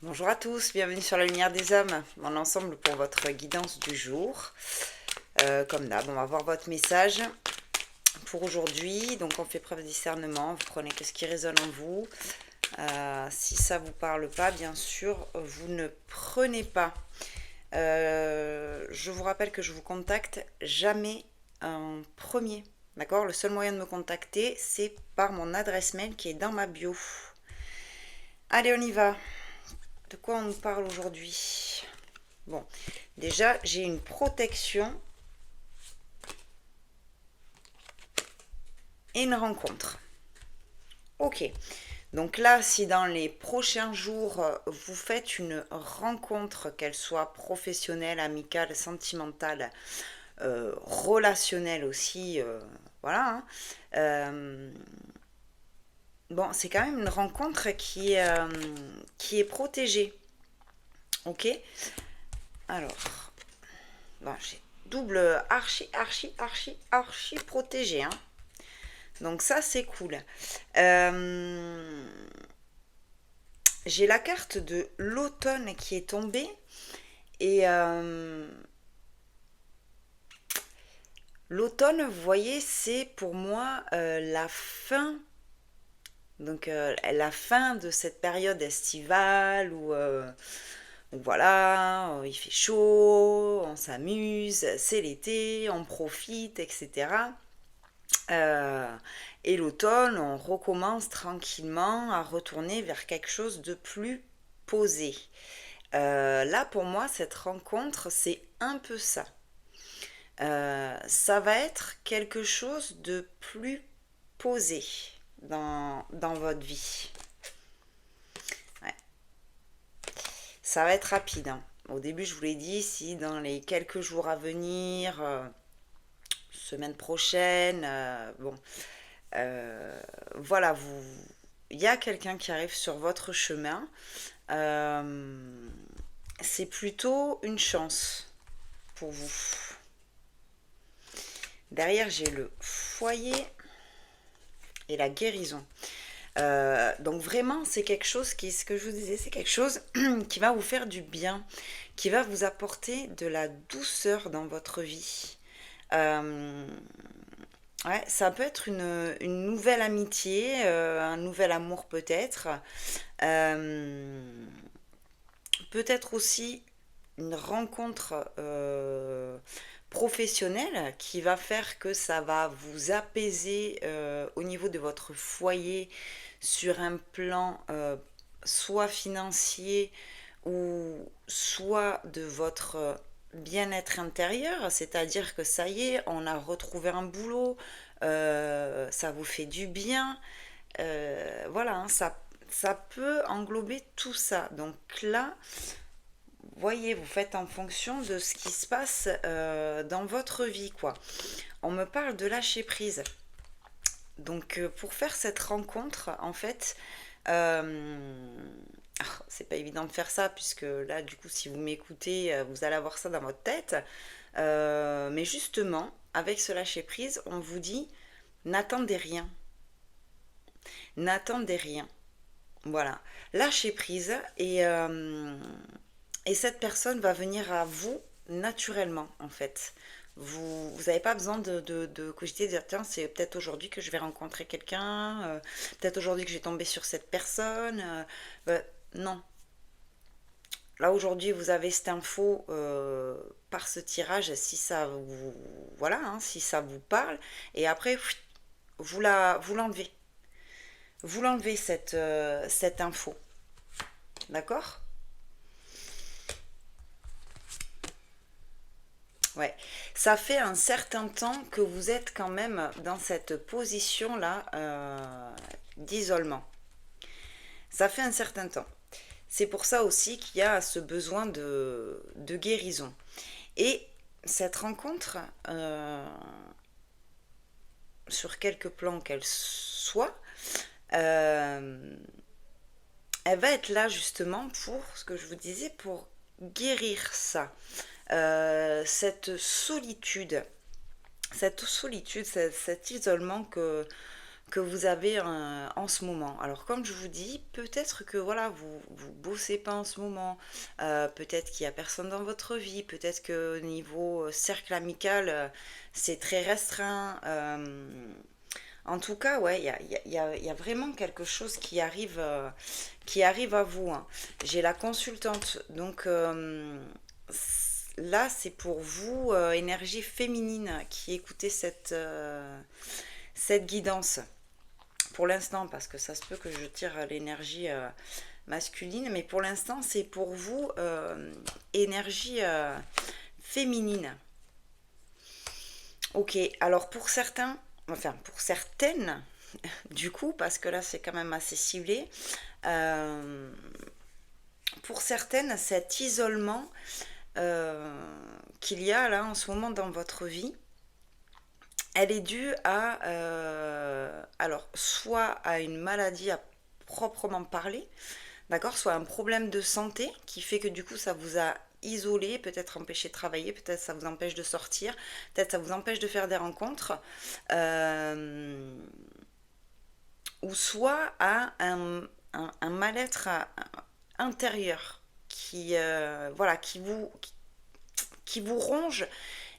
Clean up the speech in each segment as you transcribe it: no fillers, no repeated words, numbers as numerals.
Bonjour à tous, bienvenue sur la lumière des hommes, mon ensemble pour votre guidance du jour. Comme d'hab, on va voir votre message pour aujourd'hui. Donc on fait preuve de discernement, vous prenez que ce qui résonne en vous. Si ça ne vous parle pas, bien sûr, vous ne prenez pas. Je vous rappelle que je vous contacte jamais en premier. D'accord? Le seul moyen de me contacter, c'est par mon adresse mail qui est dans ma bio. Allez, on y va. De quoi on nous parle aujourd'hui? Bon, déjà, j'ai une protection et une rencontre. Ok. Donc là, si dans les prochains jours, vous faites une rencontre, qu'elle soit professionnelle, amicale, sentimentale, relationnelle aussi, voilà. Bon, c'est quand même une rencontre qui est protégée. Ok. Alors, bon, j'ai double archi protégé, hein. Donc ça, c'est cool. J'ai la carte de l'automne qui est tombée. Et l'automne, vous voyez, c'est pour moi la fin. Donc la fin de cette période estivale où voilà, il fait chaud, on s'amuse, c'est l'été, on profite, etc. Euh, et l'automne, on recommence tranquillement à retourner vers quelque chose de plus posé. Là, pour moi, cette rencontre, c'est un peu ça. Ça va être quelque chose de plus posé dans votre vie. Ouais. Ça va être rapide, hein. Au début, je vous l'ai dit, si dans les quelques jours à venir, semaine prochaine, bon, voilà, il y a quelqu'un qui arrive sur votre chemin. Euh, c'est plutôt une chance pour vous. Derrière, j'ai le foyer et la guérison. Donc vraiment, c'est quelque chose ce que je vous disais, c'est quelque chose qui va vous faire du bien, qui va vous apporter de la douceur dans votre vie. Euh, ouais, ça peut être une nouvelle amitié, un nouvel amour peut-être. Euh, peut-être aussi une rencontre professionnelle qui va faire que ça va vous apaiser au niveau de votre foyer sur un plan soit financier ou soit de votre bien-être intérieur, c'est-à-dire que ça y est, on a retrouvé un boulot, ça vous fait du bien, voilà, hein, ça peut englober tout ça. Donc là, voyez, vous faites en fonction de ce qui se passe dans votre vie, quoi. On me parle de lâcher prise. Donc, pour faire cette rencontre, en fait, c'est pas évident de faire ça, puisque là, du coup, si vous m'écoutez, vous allez avoir ça dans votre tête. Mais justement, avec ce lâcher prise, on vous dit n'attendez rien. N'attendez rien. Voilà. Lâchez prise et cette personne va venir à vous naturellement, en fait. Vous n'avez pas besoin de cogiter, de dire tiens, c'est peut-être aujourd'hui que je vais rencontrer quelqu'un, peut-être aujourd'hui que je vais tomber sur cette personne. Non. Là, aujourd'hui, vous avez cette info par ce tirage, si ça vous, voilà, hein, si ça vous parle. Et après, vous l'enlevez. Vous l'enlevez, cette info. D'accord? Ouais, ça fait un certain temps que vous êtes quand même dans cette position-là d'isolement. Ça fait un certain temps. C'est pour ça aussi qu'il y a ce besoin de guérison. Et cette rencontre, sur quelques plans qu'elle soit, euh, elle va être là justement pour, ce que je vous disais, pour guérir ça. Cette solitude, cet isolement que vous avez en ce moment. Alors comme je vous dis, peut-être que voilà, vous bossez pas en ce moment, peut-être qu'il y a personne dans votre vie, peut-être que au niveau cercle amical, c'est très restreint. En tout cas, ouais, il y a vraiment quelque chose qui arrive à vous, hein. J'ai la consultante, donc là, c'est pour vous, énergie féminine, qui écoutez cette guidance. Pour l'instant, parce que ça se peut que je tire l'énergie masculine, mais pour l'instant, c'est pour vous, énergie féminine. Ok, alors pour certains, enfin pour certaines, du coup, parce que là c'est quand même assez ciblé, euh, pour certaines, cet isolement qu'il y a là en ce moment dans votre vie, elle est due à, alors, soit à une maladie à proprement parler, d'accord, soit un problème de santé qui fait que du coup ça vous a isolé, peut-être empêché de travailler, peut-être ça vous empêche de sortir, peut-être ça vous empêche de faire des rencontres, euh, ou soit à un mal-être intérieur qui, voilà, qui vous ronge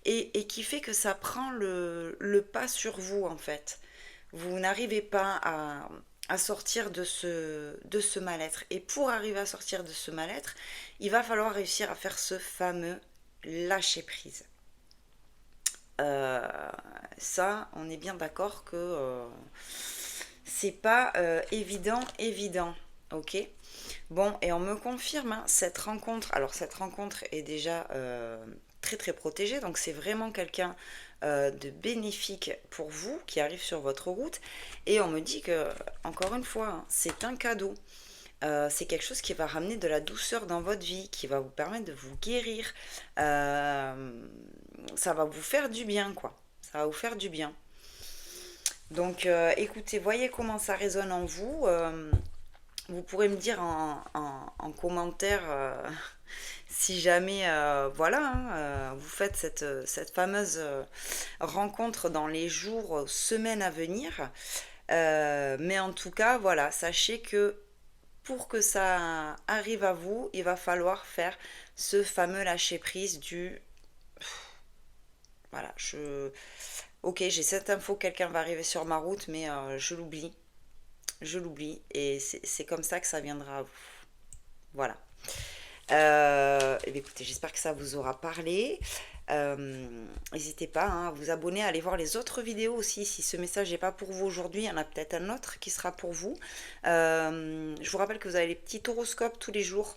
et qui fait que ça prend le pas sur vous en fait. Vous n'arrivez pas à sortir de ce mal-être. Et pour arriver à sortir de ce mal-être, il va falloir réussir à faire ce fameux lâcher prise. Euh, Ça, on est bien d'accord que c'est pas évident. Ok. Bon, et on me confirme hein, cette rencontre. Alors, cette rencontre est déjà très très protégée, donc c'est vraiment quelqu'un de bénéfique pour vous qui arrive sur votre route. Et on me dit que, encore une fois, hein, c'est un cadeau. C'est quelque chose qui va ramener de la douceur dans votre vie, qui va vous permettre de vous guérir. Ça va vous faire du bien, quoi. Ça va vous faire du bien. Donc, écoutez, voyez comment ça résonne en vous. Vous pourrez me dire en commentaire si jamais voilà, hein, vous faites cette fameuse rencontre dans les jours, semaines à venir. Mais en tout cas, voilà, sachez que pour que ça arrive à vous, il va falloir faire ce fameux lâcher prise du voilà, ok, j'ai cette info, quelqu'un va arriver sur ma route, mais je l'oublie, et c'est comme ça que ça viendra à vous. Voilà. Eh bien, écoutez, j'espère que ça vous aura parlé. N'hésitez pas hein, à vous abonner, à aller voir les autres vidéos aussi. Si ce message n'est pas pour vous aujourd'hui, il y en a peut-être un autre qui sera pour vous. Je vous rappelle que vous avez les petits horoscopes tous les jours.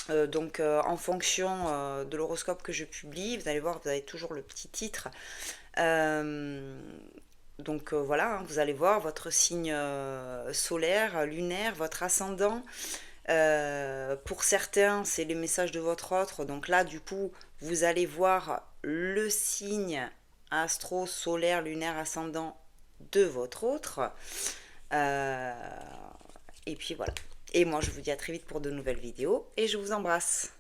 Donc en fonction de l'horoscope que je publie, vous allez voir, vous avez toujours le petit titre. Euh, donc voilà, hein, vous allez voir votre signe solaire, lunaire, votre ascendant. Pour certains, c'est les messages de votre autre. Donc là, du coup, vous allez voir le signe astro, solaire, lunaire, ascendant de votre autre. Euh, et puis voilà. Et moi, je vous dis à très vite pour de nouvelles vidéos et je vous embrasse.